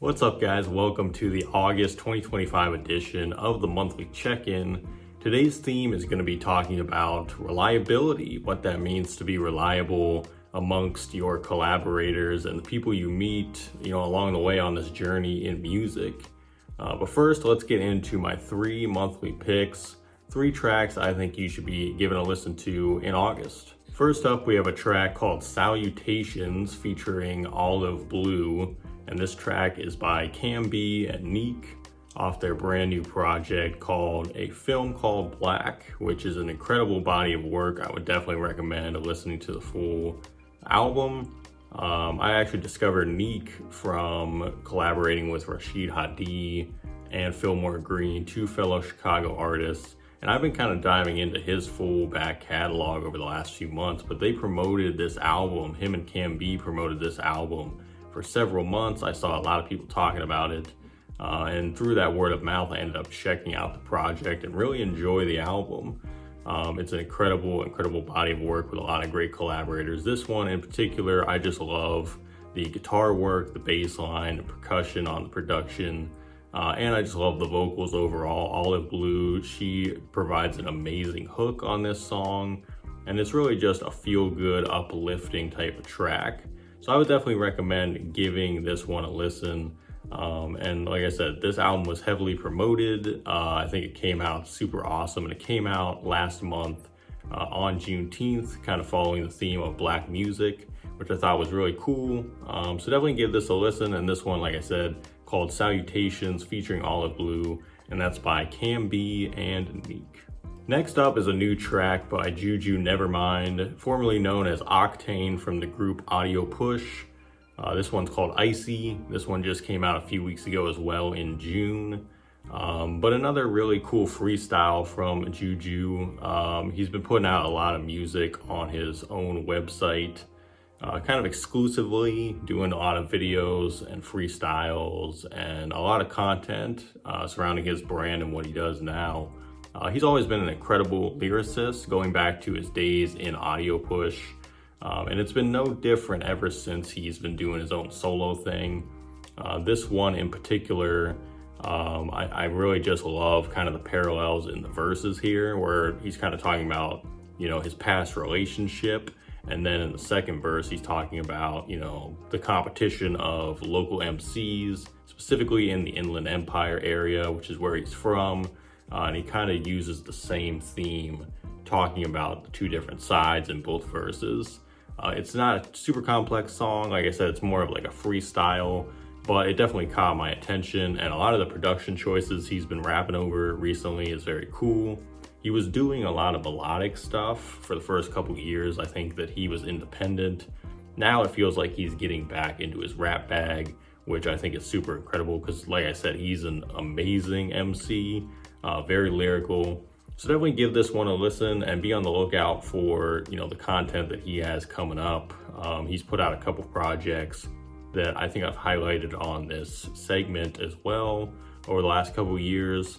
What's up, guys? Welcome to the August 2025 edition of the monthly check-in. Today's theme is going to be talking about reliability, what that means to be reliable amongst your collaborators and the people you meet, along the way on this journey in music. But first, let's get into my 3 monthly picks, 3 tracks I think you should be giving a listen to in August. First up, we have a track called Salutations featuring Olive Blue. And this track is by Cam B and Neek off their brand new project called A Film Called Black, which is an incredible body of work. I would definitely recommend listening to the full album. I actually discovered Neek from collaborating with Rashid Hadi and Fillmore Green, 2 fellow Chicago artists. And I've been kind of diving into his full back catalog over the last few months, but they promoted this album, him and Cam B promoted this album for several months. I saw a lot of people talking about it. And through that word of mouth, I ended up checking out the project and really enjoy the album. It's an incredible body of work with a lot of great collaborators. This one in particular, I just love the guitar work, the bass line, the percussion on the production. And I just love the vocals overall. Olive Blue, she provides an amazing hook on this song. And it's really just a feel-good, uplifting type of track. So I would definitely recommend giving this one a listen. And like I said, this album was heavily promoted. I think it came out super awesome, and it came out last month on Juneteenth, kind of following the theme of Black music, which I thought was really cool. So definitely give this a listen. And this one, like I said, called Salutations featuring Olive Blue, and that's by Cam B and Neek. Next up is a new track by Juju Nevermind, formerly known as Octane from the group Audio Push. This one's called Icy. This one just came out a few weeks ago as well in June. But another really cool freestyle from Juju. He's been putting out a lot of music on his own website, kind of exclusively, doing a lot of videos and freestyles and a lot of content surrounding his brand and what he does now. He's always been an incredible lyricist, going back to his days in Audio Push. And it's been no different ever since he's been doing his own solo thing. This one in particular, I really just love kind of the parallels in the verses here, where he's kind of talking about, his past relationship. And then in the second verse, he's talking about, the competition of local MCs, specifically in the Inland Empire area, which is where he's from. And he kind of uses the same theme, talking about the 2 different sides in both verses. It's not a super complex song. Like I said, it's more of like a freestyle, but it definitely caught my attention. And a lot of the production choices he's been rapping over recently is very cool. He was doing a lot of melodic stuff for the first couple years. I think that he was independent. Now it feels like he's getting back into his rap bag, which I think is super incredible because, like I said, he's an amazing MC. Very lyrical. So definitely give this one a listen and be on the lookout for, the content that he has coming up. He's put out a couple projects that I think I've highlighted on this segment as well over the last couple of years.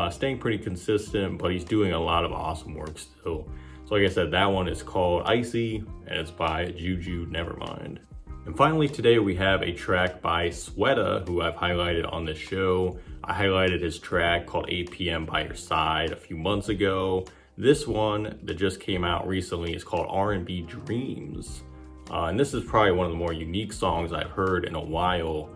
Staying pretty consistent, but he's doing a lot of awesome work still. So like I said, that one is called Icy, and it's by Juju Nevermind. And finally today we have a track by Sweta, who I've highlighted on this show. I highlighted his track called 8 p.m. by Your Side a few months ago. This one that just came out recently is called R&B Dreams. And this is probably one of the more unique songs I've heard in a while.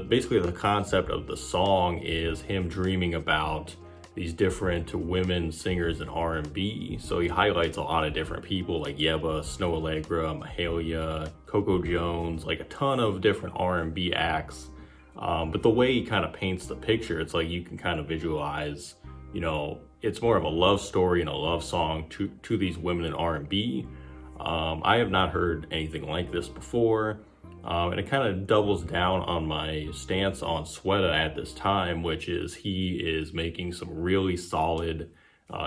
Basically the concept of the song is him dreaming about these different women singers in R&B. So he highlights a lot of different people like Yebba, Snow Allegra, Mahalia, Coco Jones, like a ton of different R&B acts. But the way he kind of paints the picture, it's like you can kind of visualize, it's more of a love story and a love song to these women in R&B. I have not heard anything like this before. And it kind of doubles down on my stance on Sweta at this time, which is he is making some really solid,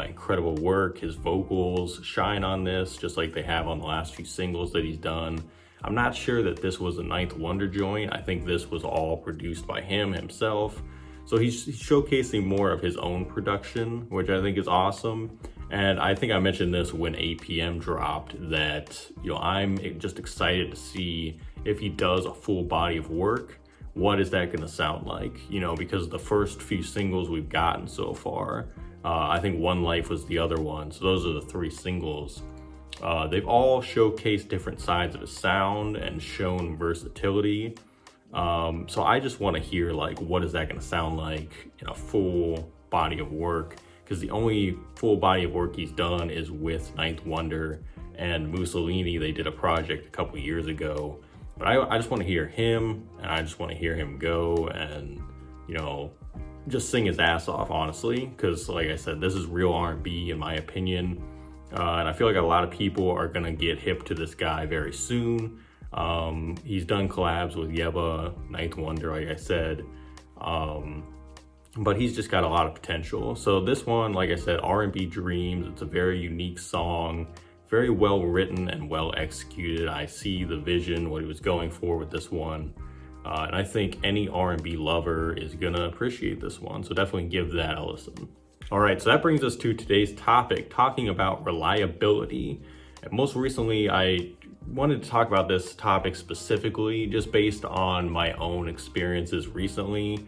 incredible work. His vocals shine on this, just like they have on the last few singles that he's done. I'm not sure that this was a Ninth Wonder joint. I think this was all produced by him himself. So he's showcasing more of his own production, which I think is awesome. And I think I mentioned this when 8 p.m. dropped, that I'm just excited to see if he does a full body of work what is that gonna sound like? You know, because the first few singles we've gotten so far, I think One Life was the other one. So those are the 3 singles. They've all showcased different sides of his sound and shown versatility. So I just want to hear like, what is that going to sound like in a full body of work? Because the only full body of work he's done is with Ninth Wonder and Mussolini. They did a project a couple years ago, but I just want to hear him, and I just want to hear him go and, you know, just sing his ass off, honestly. Because like I said, this is real R&B in my opinion. And I feel like a lot of people are gonna get hip to this guy very soon. He's done collabs with Yebba, Ninth Wonder, like I said, but he's just got a lot of potential. So this one, like I said, R&B Dreams, it's a very unique song, very well written and well executed. I see the vision, what he was going for with this one. And I think any R&B lover is gonna appreciate this one. So definitely give that a listen. All right, so that brings us to today's topic, talking about reliability. And most recently, I wanted to talk about this topic specifically just based on my own experiences recently,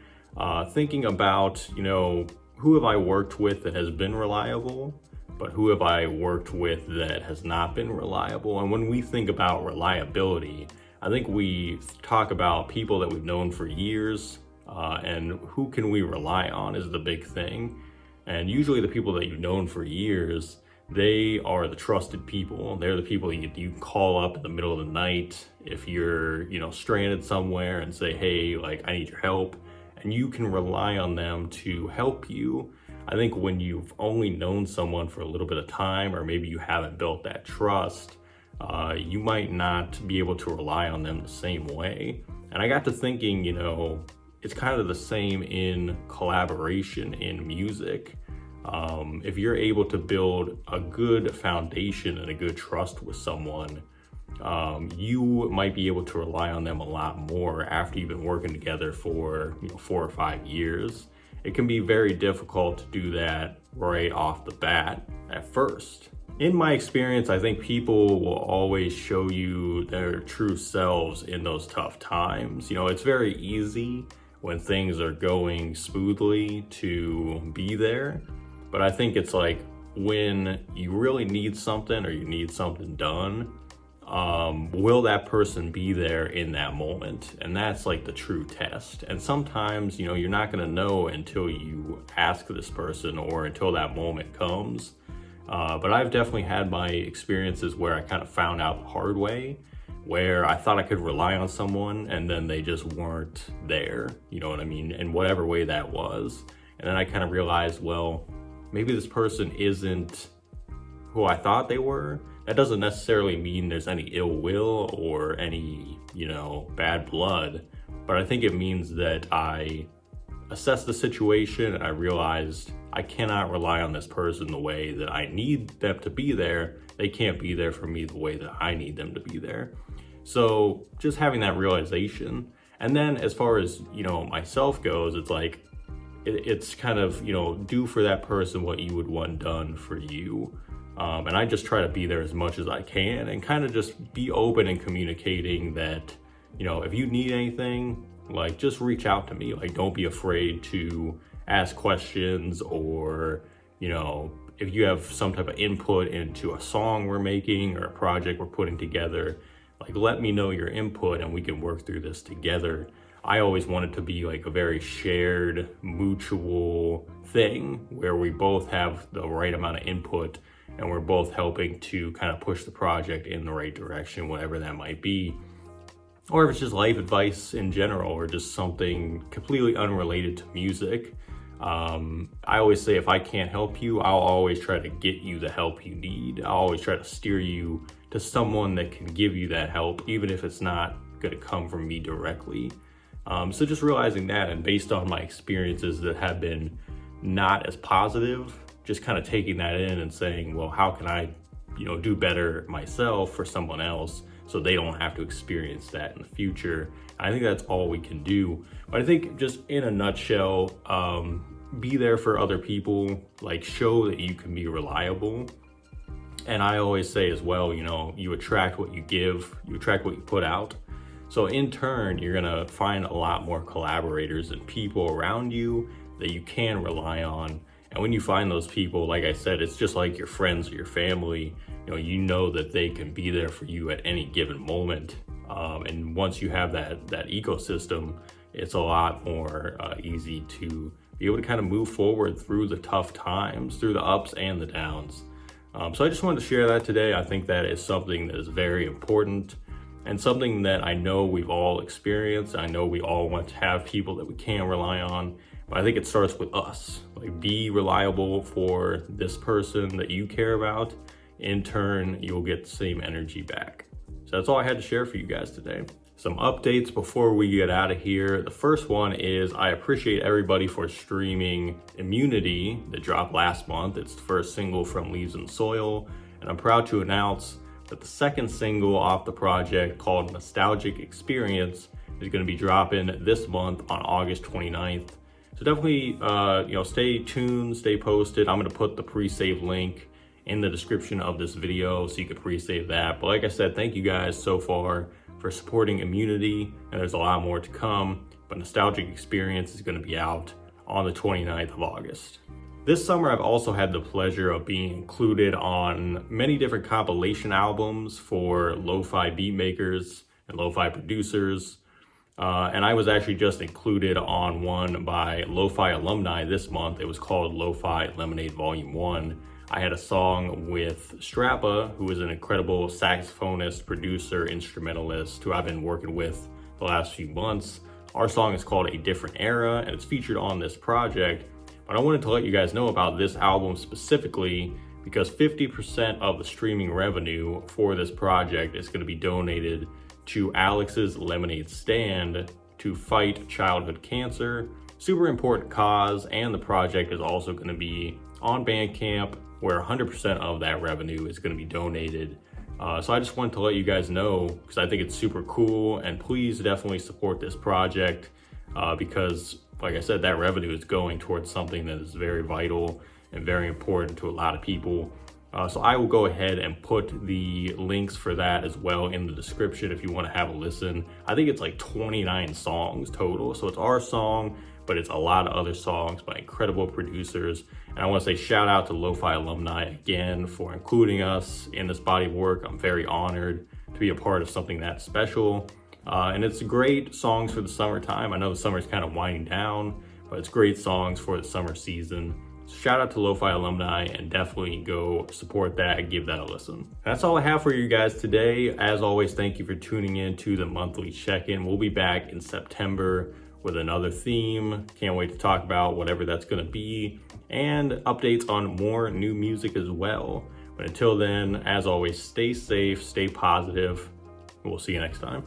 thinking about, you know, who have I worked with that has been reliable, but who have I worked with that has not been reliable? And when we think about reliability, I think we talk about people that we've known for years, and who can we rely on is the big thing. And usually the people that you've known for years, they are the trusted people. They're the people you call up in the middle of the night if you're, you know, stranded somewhere and say, hey, like, I need your help. And you can rely on them to help you. I think when you've only known someone for a little bit of time, or maybe you haven't built that trust, you might not be able to rely on them the same way. And I got to thinking, you know, it's kind of the same in collaboration in music. If you're able to build a good foundation and a good trust with someone, you might be able to rely on them a lot more after you've been working together for, you know, 4 or 5 years. It can be very difficult to do that right off the bat at first. In my experience, I think people will always show you their true selves in those tough times. You know, it's very easy when things are going smoothly to be there. But I think it's like when you really need something or you need something done, will that person be there in that moment? And that's like the true test. And sometimes, you know, you're not gonna know until you ask this person or until that moment comes. But I've definitely had my experiences where I kind of found out the hard way, where I thought I could rely on someone and then they just weren't there, you know what I mean? In whatever way that was. And then I kind of realized, well, maybe this person isn't who I thought they were. That doesn't necessarily mean there's any ill will or any, you know, bad blood, but I think it means that I assessed the situation and I realized I cannot rely on this person the way that I need them to be there. They can't be there for me the way that I need them to be there. So just having that realization. And then as far as, you know, myself goes, it's like, it's kind of, you know, do for that person what you would want done for you. And I just try to be there as much as I can and kind of just be open and communicating that, you know, if you need anything, like, just reach out to me. Like, don't be afraid to ask questions, or, you know, if you have some type of input into a song we're making or a project we're putting together, like, let me know your input and we can work through this together. I always want it to be like a very shared, mutual thing where we both have the right amount of input and we're both helping to kind of push the project in the right direction, whatever that might be. Or if it's just life advice in general, or just something completely unrelated to music. I always say, if I can't help you, I'll always try to get you the help you need. I'll always try to steer you to someone that can give you that help, even if it's not going to come from me directly. So just realizing that, and based on my experiences that have been not as positive, just kind of taking that in and saying, well, how can I, you know, do better myself for someone else so they don't have to experience that in the future. I think that's all we can do. But I think, just in a nutshell, be there for other people, like, show that you can be reliable. And I always say as well, you know, you attract what you give, you attract what you put out. So in turn, you're gonna find a lot more collaborators and people around you that you can rely on. And when you find those people, like I said, it's just like your friends or your family. You know that they can be there for you at any given moment. And once you have that ecosystem, it's a lot more easy to be able to kind of move forward through the tough times, through the ups and the downs. So I just wanted to share that today. I think that is something that is very important and something that I know we've all experienced. I know we all want to have people that we can rely on, but I think it starts with us. Like, be reliable for this person that you care about. In turn, you'll get the same energy back. So that's all I had to share for you guys today. Some updates before we get out of here. The first one is I appreciate everybody for streaming Immunity that dropped last month. It's the first single from Leaves in Soil, and I'm proud to announce that the second single off the project, called Nostalgic Experience, is going to be dropping this month on August 29th. So definitely, stay tuned, stay posted. I'm going to put the pre-save link in the description of this video so you can pre-save that. But like I said, thank you guys so far for supporting Immunity, and there's a lot more to come, but Nostalgic Experience is going to be out on the 29th of August. This summer, I've also had the pleasure of being included on many different compilation albums for lo-fi beat makers and lo-fi producers, and I was actually just included on one by Lo-Fi Alumni this month. It was called Lo-Fi Lemonade Volume 1. I had a song with Strappa, who is an incredible saxophonist, producer, instrumentalist who I've been working with the last few months. Our song is called A Different Era, and it's featured on this project. But I wanted to let you guys know about this album specifically because 50% of the streaming revenue for this project is going to be donated to Alex's Lemonade Stand to fight childhood cancer. Super important cause, and the project is also going to be on Bandcamp, where 100% of that revenue is going to be donated. So I just wanted to let you guys know because I think it's super cool, and please definitely support this project because, like I said, that revenue is going towards something that is very vital and very important to a lot of people. So I will go ahead and put the links for that as well in the description if you want to have a listen. I think it's like 29 songs total. So it's our song, but it's a lot of other songs by incredible producers. And I want to say shout out to Lo-Fi Alumni again for including us in this body of work. I'm very honored to be a part of something that special. And it's great songs for the summertime. I know the summer's kind of winding down, but it's great songs for the summer season. So shout out to Lo-Fi Alumni, and definitely go support that and give that a listen. That's all I have for you guys today. As always, thank you for tuning in to the monthly check-in. We'll be back in September with another theme. Can't wait to talk about whatever that's going to be, and updates on more new music as well. But until then, as always, stay safe, stay positive, and we'll see you next time.